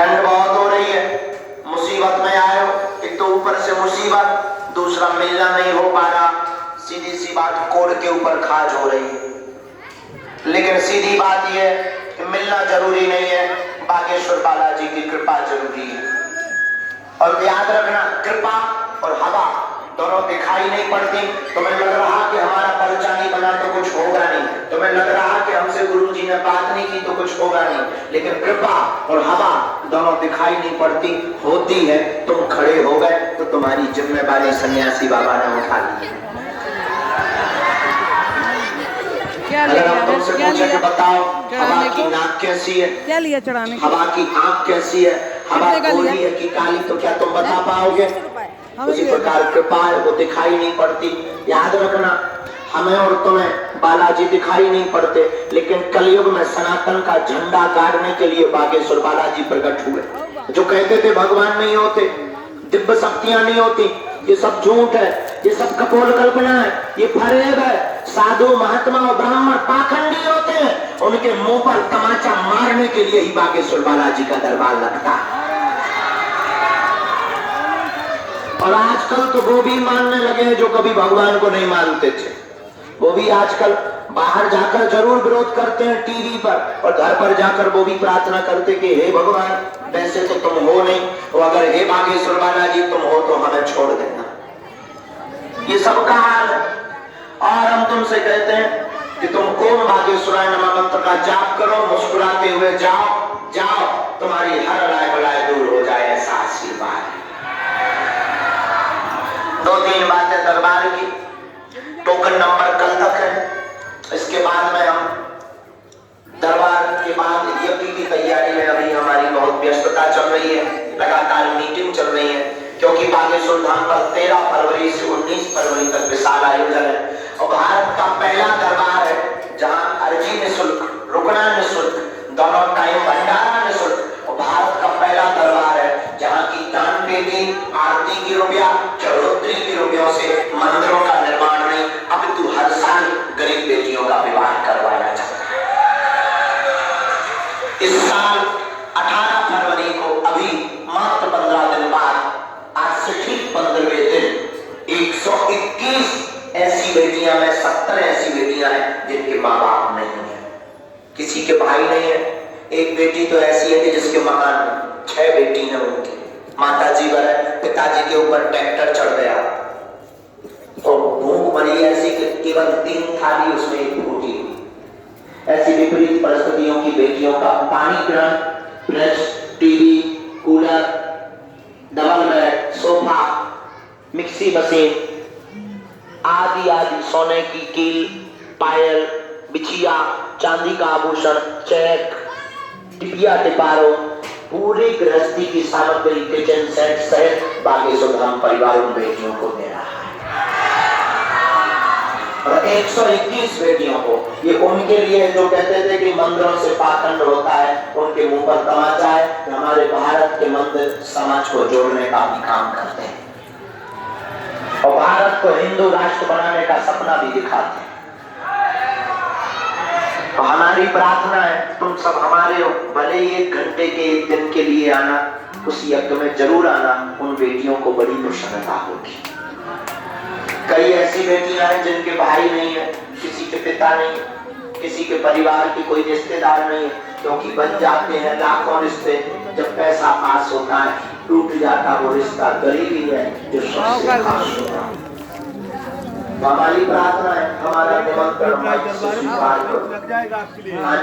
ठंड बहुत हो रही है, मुसीबत में आए हो, एक तो ऊपर से मुसीबत, दूसरा मिलना नहीं हो पा रहा, सीधी सी बात कोड़ के ऊपर खाज हो रही है। लेकिन सीधी बात यह है कि मिलना जरूरी नहीं है, बागेश्वर बालाजी की कृपा जरूरी है। और याद रखना, कृपा और हवा दोनों दिखाई नहीं पड़ती। तुम्हें लग रहा कि हमारा पर्चा नहीं बना तो कुछ होगा नहीं, तुम्हें लग रहा कि हमसे गुरुजी ने बात नहीं की तो कुछ होगा नहीं, लेकिन कृपा और हवा दोनों दिखाई नहीं पड़ती, होती है। तुम खड़े हो गए तो तुम्हारी जिम्मेदारी सन्यासी बाबा ने उठा ली है। अगर हम तुमसे पूछे कि बताओ हवा की नाक कैसी है, क्या लिया चढ़ाने, हवा की आंख कैसी है, हवा गोरी है कि काली, तो क्या तुम बता पाओगे? उसी प्रकार कृपा है, वो दिखाई नहीं पड़ती। याद रखना, हमें और तुम्हें बालाजी दिखाई नहीं पड़ते, लेकिन कलयुग में सनातन का झंडा गाड़ने के लिए बागेश्वर बालाजी प्रकट हुए। जो कहते थे भगवान नहीं होते, दिव्य शक्तियां नहीं होती, ये सब झूठ है, ये सब कपोल कल्पना है, ये फरेब है। साधु महात्मा और ब्राह्मण पाखंडी होते हैं, उनके मुंह पर तमाचा मारने के लिए ही बागेश्वर बालाजी का दरबार लगता है। और आजकल तो वो भी मानने लगे हैं जो कभी भगवान को नहीं मानते थे। वो भी आजकल बाहर जाकर जरूर विरोध करते हैं टीवी पर, और घर पर जाकर वो भी प्रार्थना करते कि हे भगवान, वैसे तो तुम हो नहीं, और अगर हे बागेश्वर बालाजी तुम हो तो हमें छोड़ देना। ये सबका हाल है। और हम तुमसे कहते हैं कि तुम ओम बागेश्वराय नमः मंत्र का जाप करो, मुस्कुराते हुए जाओ, जाओ, तुम्हारी हर राय बलाय दूर हो जाए, ऐसा आशीर्वाद है। 2-3 बातें दरबार की, टोकन नंबर कल तक है। इसके बाद में हम दरबार के बाद यज्ञ की तैयारी में अभी हमारी बहुत व्यस्तता चल रही है, लगातार मीटिंग चल रही है, क्योंकि बागेश्वर धाम पर 13 फरवरी से 19 फरवरी तक विशाल आयोजन है। और भारत का पहला दरबार है जहां अर्जी निःशुल्क, रुकना निःशुल्क, दोनों टाइम भंडारा निःशुल्क। और भारत का पहला दरबार है जहां की दान पेटी, आरती की रुपया, चढ़ोतरी की रुपयों से मंदिरों का निर्माण नहीं, अपितु हर साल गरीब बेटियों का विवाह करवाया जाता है। इस साल 18 फरवरी को, अभी मात्र 15 दिन बाद, आज से ठीक 15वें दिन 121 ऐसी बेटियां में 70 ऐसी बेटियां हैं जिनके माँ बाप नहीं है, किसी के भाई नहीं है। एक बेटी तो ऐसी है कि जिसके मकान में 6 बेटी हैं, उनकी माता जी वर है, पिताजी के ऊपर ट्रैक्टर चढ़ गया और भूख मरी ऐसी कि केवल 3 थाली उसमें एक फूटी। ऐसी विपरीत परिस्थितियों की बेटियों का पानी ग्रहण, fridge, TV, cooler, double bed, sofa, mixie machine आदि आदि, सोने की कील, पायल, बिछिया, चांदी का आभूषण, चेक, टिपिया टिपारो, पूरी गृहस्थी की सामग्री, किचन सेट सहित बागेश्वर धाम परिवार उन बेटियों को दे रहा है। और 121 बेटियों को, ये उनके लिए जो कहते थे कि मंदिरों से पाखंड होता है, उनके मुंह पर तमाचा है कि हमारे भारत के मंदिर समाज को जोड़ने का भी काम करते हैं और भारत को हिंदू राष्ट्र बनाने का सपना भी दिखाते हैं। तो हमारी प्रार्थना है तुम सब हमारे हो, भले ही 1 घंटे के 1 दिन के लिए आना, उस यज्ञ में जरूर आना, उन बेटियों को बड़ी प्रसन्नता होगी। कई ऐसी बेटियां हैं जिनके भाई नहीं है, किसी के पिता नहीं है, किसी के परिवार की कोई रिश्तेदार नहीं है, क्योंकि बन जाते हैं लाखों रिश्ते, जब पैसा पास होता है टूट जाता वो रिश्ता। गरीबी है जो सबसे खास होता है। हमारी प्रार्थना है हमारा निमंत्रण स्वीकार करो।